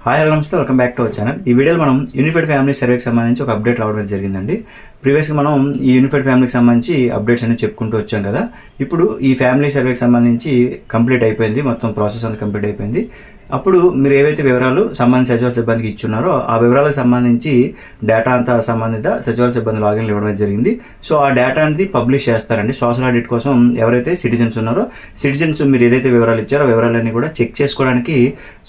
Hi hello నమస్తే, welcome back to our channel. ఈ వీడియోలో మనం యూనిఫైడ్ ఫ్యామిలీ సర్వేకి సంబంధించి ఒక అప్డేట్ రావడం జరిగిందండి. ప్రీవియస్గా మనం ఈ యూనిఫైడ్ ఫ్యామిలీకి సంబంధించి అప్డేట్స్ అనేది చెప్పుకుంటూ వచ్చాం కదా. ఇప్పుడు ఈ ఫ్యామిలీ సర్వేకి సంబంధించి కంప్లీట్ అయిపోయింది, మొత్తం ప్రాసెస్ అంతా కంప్లీట్ అయిపోయింది. అప్పుడు మీరు ఏవైతే వివరాలు సంబంధిత సచివాలయ సిబ్బందికి ఇచ్చున్నారో ఆ వివరాలకు సంబంధించి డేటా అంతా సంబంధిత సచివాలయ సిబ్బంది లాగిన్లు ఇవ్వడం జరిగింది. సో ఆ డేటా అనేది పబ్లిష్ చేస్తారండి. సోషల్ ఆడిట్ కోసం ఎవరైతే సిటిజన్స్ ఉన్నారో సిటిజన్స్ మీరు ఏదైతే వివరాలు ఇచ్చారో వివరాలన్నీ కూడా చెక్ చేసుకోవడానికి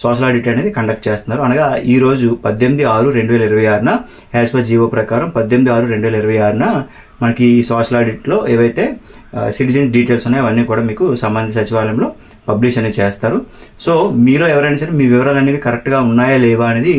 సోషల్ ఆడిట్ అనేది కండక్ట్ చేస్తున్నారు. అనగా ఈ రోజు 18/6/2026 యాజ్ పర్ జీవో ప్రకారం 18/6/2026 మనకి ఈ సోషల్ ఆడిట్లో ఏవైతే సిటిజన్ డీటెయిల్స్ ఉన్నాయో అవన్నీ కూడా మీకు సంబంధిత సచివాలయంలో పబ్లిష్ అనేది చేస్తారు. సో మీరు ఎవరైనా సరే మీ వివరాలు అనేవి కరెక్ట్గా ఉన్నాయా లేవా అనేది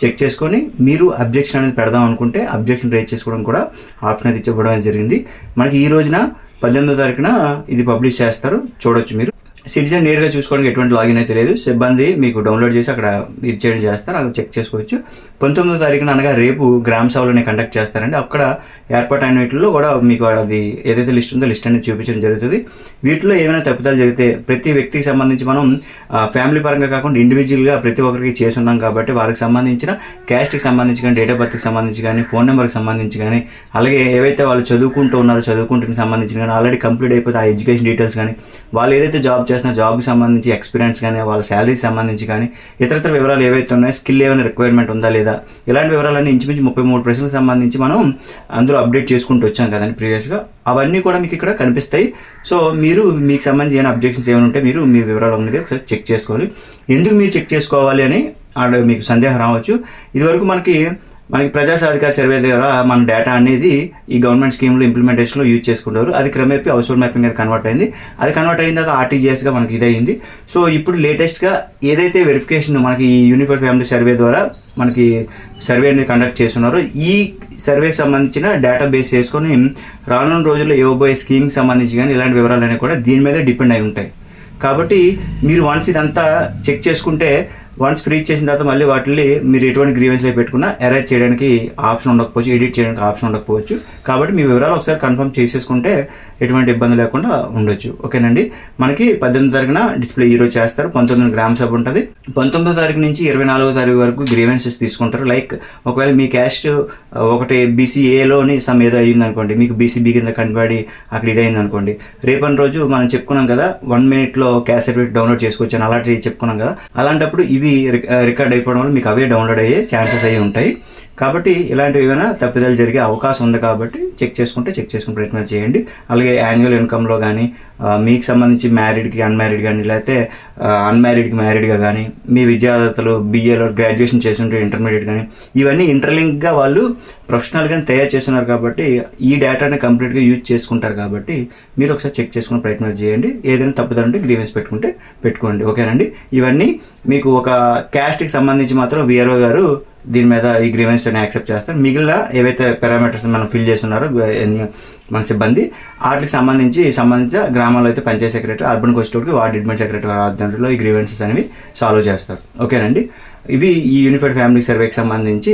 చెక్ చేసుకొని మీరు అబ్జెక్షన్ అనేది పెడదాం అనుకుంటే అబ్జెక్షన్ రేజ్ చేసుకోవడం కూడా ఆప్షన్ అయితే ఇవ్వడం జరిగింది. మనకి ఈ రోజున 18వ తారీఖున ఇది పబ్లిష్ చేస్తారు, చూడొచ్చు. మీరు సిటిజన్ నేరుగా చూసుకోవడానికి ఎటువంటి లాగిన్ అయితే లేదు, సిబ్బంది మీకు డౌన్లోడ్ చేసి అక్కడ ఇది చేయడం చేస్తారు, అక్కడ చెక్ చేసుకోవచ్చు. 19వ తారీఖున అనగా రేపు గ్రామ సభలని కండక్ట్ చేస్తారండి. అక్కడ ఏర్పాటైన వీటిలో కూడా మీకు అది ఏదైతే లిస్ట్ ఉందో లిస్ట్ అనేది చూపించడం జరుగుతుంది. వీటిలో ఏమైనా తప్పిదాలు జరిగితే ప్రతి వ్యక్తికి సంబంధించి మనం ఫ్యామిలీ పరంగా కాకుండా ఇండివిజువల్గా ప్రతి ఒక్కరికి చేసి ఉన్నాం కాబట్టి వారికి సంబంధించిన క్యాస్ట్కి సంబంధించి కానీ డేట్ ఆఫ్ బర్త్కి సంబంధించి కానీ ఫోన్ నెంబర్కి సంబంధించి కానీ అలాగే ఏవైతే వాళ్ళు చదువుకుంటూ ఉన్నారో చదువుకుంటున్న సంబంధించి కానీ ఆల్రెడీ కంప్లీట్ అయిపోతే ఆ ఎడ్యుకేషన్ డీటెయిల్స్ కానీ వాళ్ళు ఏదైతే జాబ్ చేసిన జాబ్కి సంబంధించి ఎక్స్పీరియన్స్ కానీ వాళ్ళ శాలరీకి సంబంధించి కానీ ఇతరత్ర వివరాలు ఏవైతే ఉన్నాయో స్కిల్ ఏమైనా రిక్వైర్మెంట్ ఉందా లేదా ఇలాంటి వివరాలన్నీ ఇంచుమించు 33 ప్రశ్నలకు సంబంధించి మనం అందులో అప్డేట్ చేసుకుంటూ వచ్చాం కదండి ప్రీవియస్గా. అవన్నీ కూడా మీకు ఇక్కడ కనిపిస్తాయి. సో మీరు మీకు సంబంధించి ఏమైనా అబ్జెక్షన్స్ ఏమైనా ఉంటే మీరు మీ వివరాలు అనేది ఒకసారి చెక్ చేసుకోవాలి. ఎందుకు మీరు చెక్ చేసుకోవాలి అని మీకు సందేహం రావచ్చు. ఇదివరకు మనకి ప్రజా సాధికార సర్వే ద్వారా మన డేటా అనేది ఈ గవర్నమెంట్ స్కీమ్లో ఇంప్లిమెంటేషన్లో యూజ్ చేసుకుంటారు. అది క్రమేపీ హౌస్ హోల్డ్ మ్యాపింగ్ అనేది కన్వర్ట్ అయింది. అది కన్వర్ట్ అయిన తర్వాత ఆర్టీజీఎస్గా మనకి ఇదయింది. సో ఇప్పుడు లేటెస్ట్గా ఏదైతే వెరిఫికేషన్ మనకి ఈ యూనిఫైడ్ ఫ్యామిలీ సర్వే ద్వారా మనకి సర్వే అనేది కండక్ట్ చేస్తున్నారో ఈ సర్వేకి సంబంధించిన డేటా బేస్ చేసుకొని రానున్న రోజుల్లో ఇవ్వబోయే స్కీమ్కి సంబంధించి కానీ ఇలాంటి వివరాలన్నీ కూడా దీని మీదే డిపెండ్ అయి ఉంటాయి. కాబట్టి మీరు వన్స్ ఇదంతా చెక్ చేసుకుంటే వన్స్ ఫ్రీ చేసిన తర్వాత మళ్ళీ వాటిని మీరు ఎటువంటి గ్రీవెన్స్లో పెట్టుకున్నా ఎరేజ్ చేయడానికి ఆప్షన్ ఉండకపోవచ్చు, ఎడిట్ చేయడానికి ఆప్షన్ ఉండకపోవచ్చు. కాబట్టి మీ వివరాలు ఒకసారి కన్ఫర్మ్ చేసేసుకుంటే ఎటువంటి ఇబ్బంది లేకుండా ఉండొచ్చు. ఓకేనండి. మనకి 18వ తారీఖున డిస్ప్లే ఈరోజు చేస్తారు. 19 గ్రామ సభ ఉంటుంది. 19వ తారీఖు నుంచి 24వ తారీఖు వరకు గ్రీవెన్సెస్ తీసుకుంటారు. లైక్ ఒకవేళ మీ క్యాస్ట్ ఒకటి బీసీఏలోని సమ్ ఏదో అయ్యింది అనుకోండి, మీకు బీసీబీ కింద కనబడి అక్కడ ఇదైంది అనుకోండి, రేపటి రోజు మనం చెప్పుకున్నాం కదా 1 minute క్యాస్ట్ సర్టిఫికేట్ డౌన్లోడ్ చేసుకోవచ్చు అని అలాంటి చెప్పుకున్నాం కదా. అలాంటప్పుడు ఇవి రికార్డ్ అయిపోవడం వల్ల మీకు అవే డౌన్లోడ్ అయ్యే ఛాన్సెస్ అయ్యి ఉంటాయి. కాబట్టి ఇలాంటివి ఏమైనా తప్పిదాలు జరిగే అవకాశం ఉంది కాబట్టి చెక్ చేసుకుని ప్రయత్నం చేయండి. అలాగే యాన్యువల్ ఇన్కమ్లో కానీ మీకు సంబంధించి మ్యారీడ్కి అన్మ్యారీడ్ కానీ లేకపోతే అన్మ్యారీడ్కి మ్యారీడ్గా కానీ మీ విద్యార్థులు బీఏలో గ్రాడ్యుయేషన్ చేస్తుంటే ఇంటర్మీడియట్ కానీ ఇవన్నీ ఇంటర్లింక్గా వాళ్ళు ప్రొఫెషనల్గా తయారు చేస్తున్నారు కాబట్టి ఈ డేటాని కంప్లీట్గా యూజ్ చేసుకుంటారు. కాబట్టి మీరు ఒకసారి చెక్ చేసుకునే ప్రయత్నం చేయండి. ఏదైనా తప్పుదంటే గ్రీవెన్స్ పెట్టుకోండి. ఓకేనండి. ఇవన్నీ మీకు ఒక క్యాస్ట్కి సంబంధించి మాత్రం విఆర్ఓ గారు దీని మీద ఈ గ్రీవెన్స్ అని యాక్సెప్ట్ చేస్తారు. మిగిలిన ఏవైతే పారామీటర్స్ మనం ఫిల్ చేస్తున్నారో మన సిబ్బంది వాటికి సంబంధించిన గ్రామాల్లో అయితే పంచాయత్ సెక్రటరీ, అర్బన్ కోస్టల్కి వార్డ్ అడ్మిన్ సెక్రటరీ ఆధ్వర్యంలో ఈ గ్రీవెన్సెస్ అనేవి సాల్వ్ చేస్తారు. ఓకేనండి. ఇవి ఈ యూనిఫైడ్ ఫ్యామిలీ సర్వేకి సంబంధించి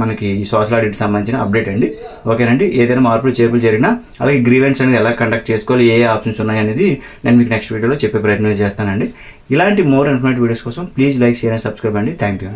మనకి ఈ సోషల్ ఆడిట్ సంబంధించిన అప్డేట్ అండి. ఓకేనండి. ఏదైనా మార్పులు చేర్పులు జరిగినా అలాగే గ్రీవెన్స్ అనేది ఎలా కండక్ట్ చేసుకోవాలి, ఏ ఆప్షన్స్ ఉన్నాయి అనేది నేను మీకు నెక్స్ట్ వీడియోలో చెప్పే ప్రయత్నం చేస్తానండి. ఇలాంటి మోర్ ఇన్ఫర్మేటివ్ వీడియోస్ కోసం please like, share and subscribe అండి. Thank you.